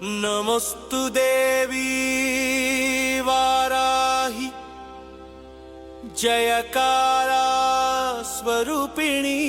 नमोस्तु देवी वाराहि जयकारा स्वरूपिणी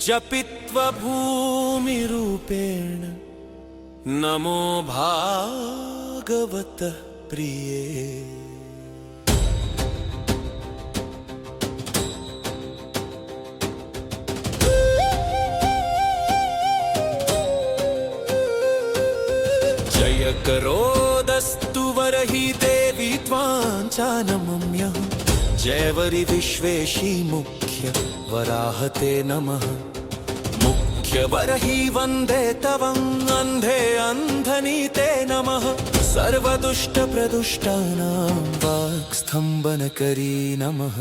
जपित्वा भूमिरूपेण नमो भागवत प्रिये। जय करोदस्तु वरहि देवी त्वाञ्चानमम्यहं जय वरि विश्वेशी मुख्य वराहते नमः। मुख्य वरहि वन्दे तवं अन्धे अन्धनीते नमः। सर्वदुष्ट प्रदुष्टानां वाक्स्तम्भनकरी नमः।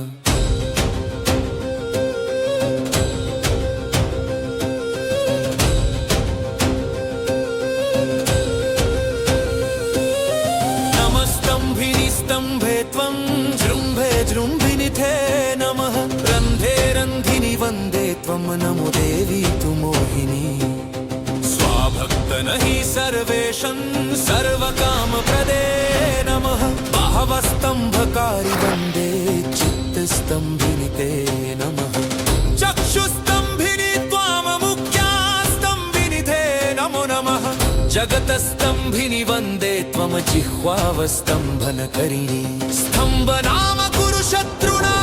स्तंभे त्वं जृम्भे जृम्भिनिथे नमः। रन्धे रन्धिनि वन्दे त्वं नमो देवी तु मोहिनी। स्वाभक्तनहि सर्वेशं सर्वकामप्रदे नमः। बहवस्तम्भकारि वन्दे चित्तस्तम्भिनिते नमः। चक्षुस्तम्भिनि त्वाममुख्यास्तम्भिनिथे नमो नमः। जगतस्तम्भिनि वन्दे त्वं जिह्वावस्तम्भनकरिणी। स्तम्भनाम कुरु शत्रुणा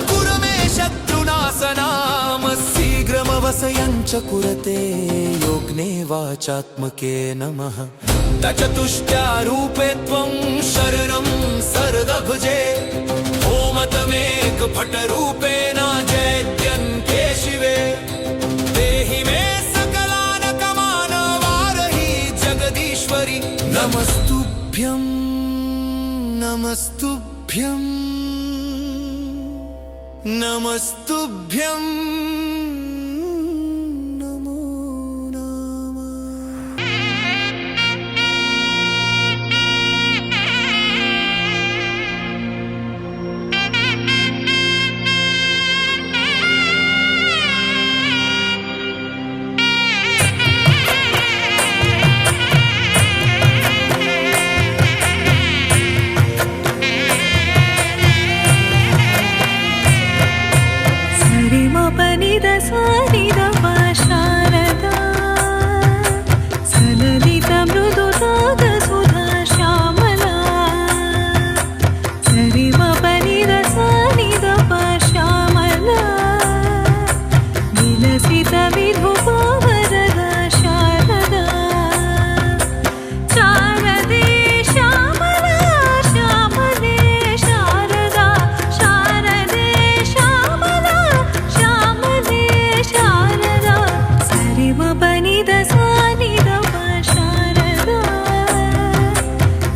कुरु मे शत्रुनाशनाम। शीघ्रमवसयं च कुरते योग्ने वाचात्मके नमः। तचतुष्ट्यारूपे त्वं शरणं सर्वभुजे। ओमतमेकपटरूपेण जयत्यन्ते शिवे। देहि मे सकलान् कमान् वारहि जगदीश्वरि। नमस्तुभ्यं नमस्तुभ्यं नमस्तुभ्यं नमो नमः। शारदा सललिता मृदु राग सुधा श्यामला। सरिमपनिद सानिदप श्यामला। विलसित विधुपा वरदा शारदा। शारदे श्यामला श्यामले शारदा। शारदे श्यामला श्यामले शारदा। सरिमपनिद सानिदप शारदा।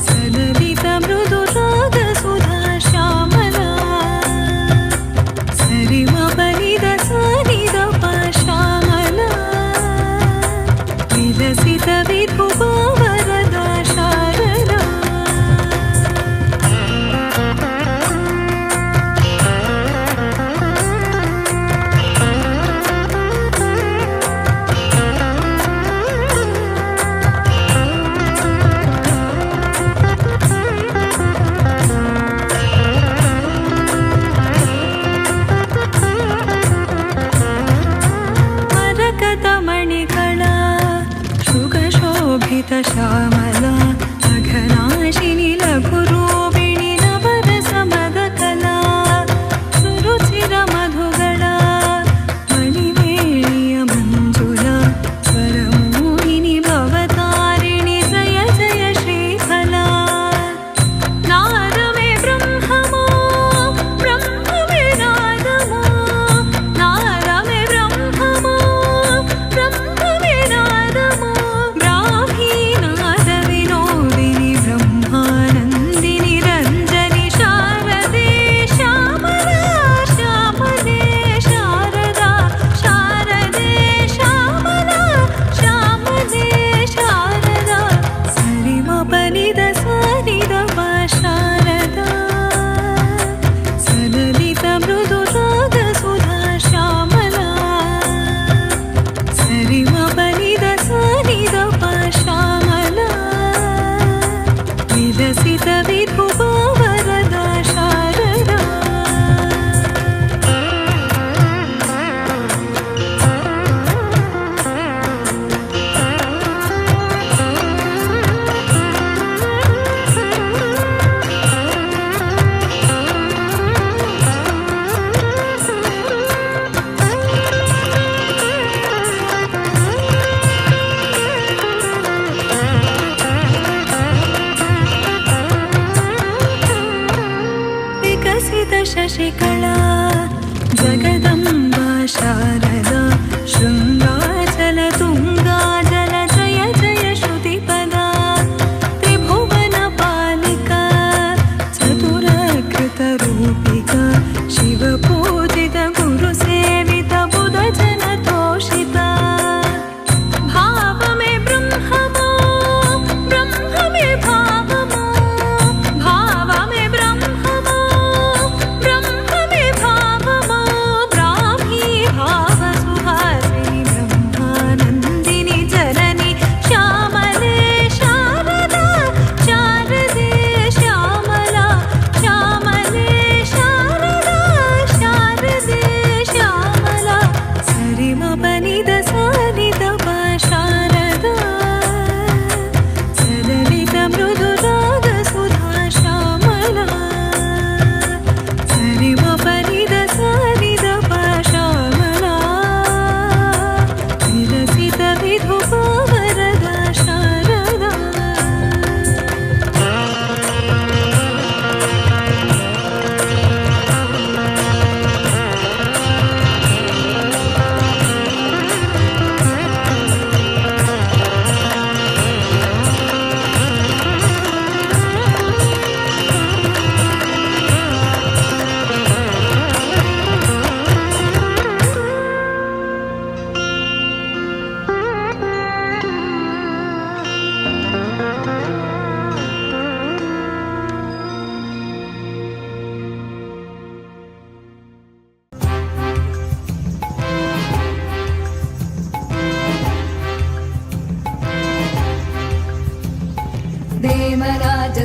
सललित मृदु राग सुधा श्यामला। सरिमपनिद सानिदप श्यामला। विलसित विधुपा वरदा शारदा। मरकतमणिकला शुकशोभित श्यामला। अघनाशिनि लघुरूपिणि नवरसमदकला। सुरुचिर मधुगला मणिवेणीय मञ्जुला। स्वरमोहिनि भवतारिणि जय जय श्रीकला। नादमे ब्रह्ममो ब्रह्ममे नादमो। नादमे ब्रह्ममो ब्रह्ममे नादमो। ब्राह्मी नाद विनोदिनि ब्रह्मानन्दिनि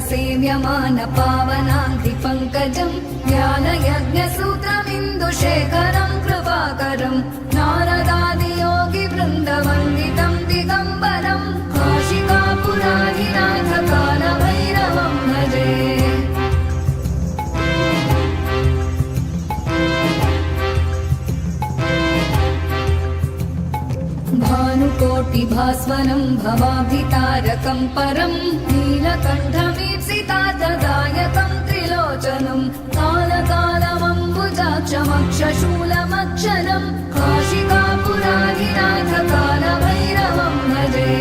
सेव्यमान पावनाङ्घ्रि पङ्कजम् ज्ञानयज्ञसूत्रमिन्दुशेखरम् कृपाकरम् नारदादियोगिवृन्दवन्दितम् दिगम्बरम् काशिकापुराधिनाथ कालभैरवम् भजे। भानुकोटिभास्वरम् भवाभितारकम् परम् नीलकण्ठमीप्सितार्थदायकम् त्रिलोचनम् कालकालमम्बुजाक्षमक्षशूलमक्षरम् काशिकापुराधिनाथ कालभैरवम् भजे।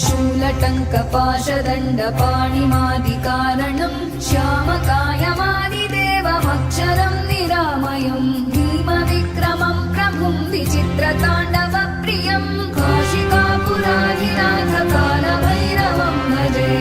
शूलटङ्कपाशदण्डपाणिमादिकारणम् श्यामकायमादिदेवमक्षरम् निरामयम् भीमविक्रमम् प्रभुम् विचित्रताण्डवप्रियम् काशिकापुराधिनाथ कालभैरवम् भजे।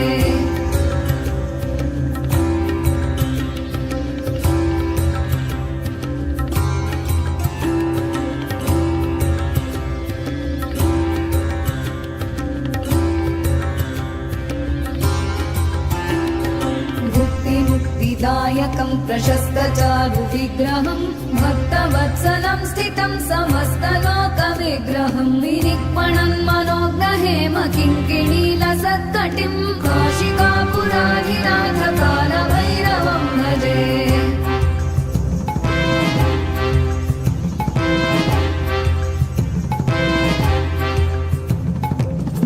दायकं प्रशस्तचारु विग्रहं भक्तवत्सलं स्थितं समस्तलोकविग्रहं विनिक्मणन् मनोग्रहेम किङ्किणीलसत्कटिं काशिकापुराधिनाथ कालभैरवं भजे।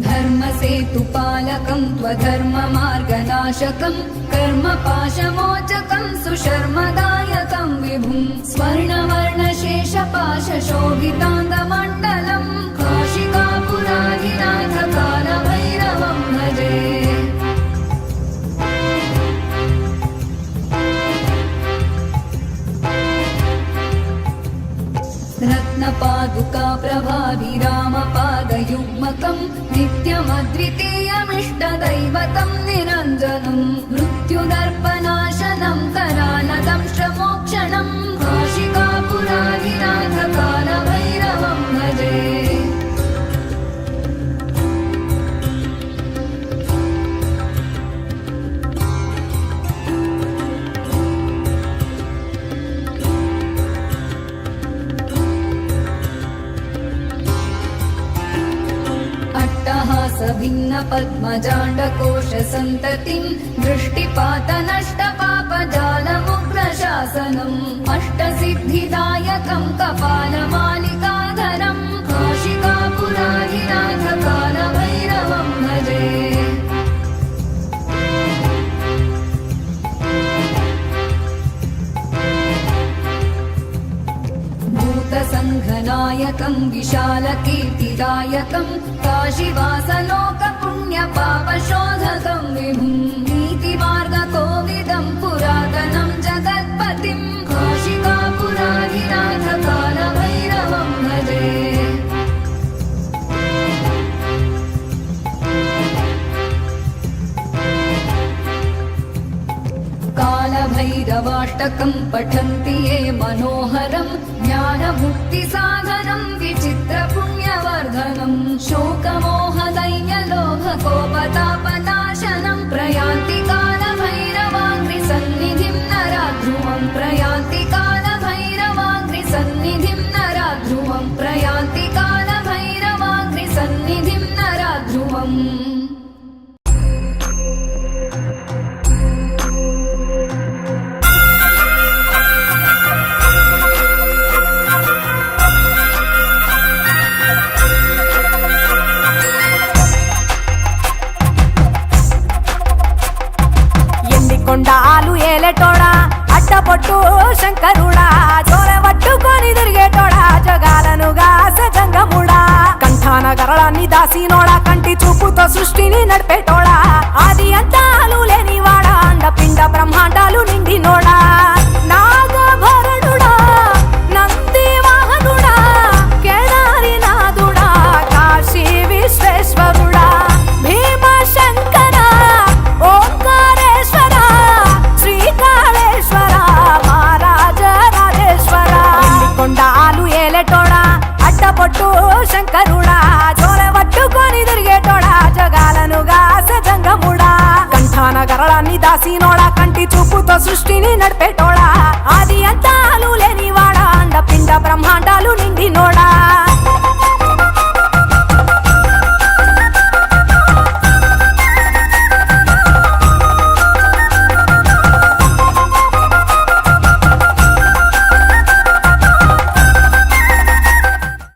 धर्मसेतुपालकं त्वधर्ममार्गनाशकं कर्मपाशमोचकं सुशर्मदायकं विभुं स्वर्णवर्णशेषपाशशोभिताङ्गमण्डलं काशिकापुराधिनाथ कालभैरवं भजे। रत्नपादुका प्रभाभिरामपादयुग्मकं नित्यमद्वितीयमिष्टदैवतं निरञ्जनं मृत्युदर्पनाशनं करालदंष्ट्रमोक्षणं काशिकापुराधिनाथ कालभैरवं भजे। भिन्न पद्मजाण्डकोश सन्ततिं दृष्टिपातनष्टपापजालमुग्रशासनम् अष्टसिद्धिदायकं कपालमालिकाधरं काशिकापुराधिनाथ कालभैरवं भजे। भूतसङ्घनायकं विशालकीर्तिदायकं काशीवासलोकपुण्यपापशोधकं विभुं नीतिमार्गकोविदं पुरातनं जगत्पतिं काशिकापुराधिनाथ कालभैरवं भजे। कालभैरवाष्टकं पठन्ति ये मनोहरं ज्ञानमुक्तिसाधनं विचित्रपुण्यवर्धनं शोकमोहदैन्यलोभकोपतापनाशनं प्रयान्ति कालभैरवाङ्घ्रिसन्निधिं नराध्रुवं प्रयान्ति कालभैरवाङ्घ्रिसन्निधिं नराध्रुवं प्रयान्ति कालभैरवाङ्घ्रिसन्निधिं नराध्रुवम्। కొండాలు ఏలేటోడా అడ్డపొట్టు శంకరుడా చోర పట్టుకొని తిరిగేటోడా జగాలను గాసగంగముడా కంఠాన గరళాన్ని దాసినోడా కంటి చూపుతో సృష్టిని నడిపేటోడా ఆది అంతాలు లేనివాడా అండపిండ బ్రహ్మాండాలు నిండినోడా నాగభరణుడా నంది వాహనుడా కేదారి నాథుడా కాశీ విశ్వేశ్వరుడా భీమ శంకర ఓంకారేశ్వర శ్రీకాళేశ్వర మహారాజ రాజేశ్వర కొండాలు ఏలేటోడా కాలాన్ని దాసినోడా కంటి చూపుతో సృష్టిని నడిపేటోడా ఆది అంతాలు లేనివాడా అండ పిండ బ్రహ్మాండాలు నిండినోడా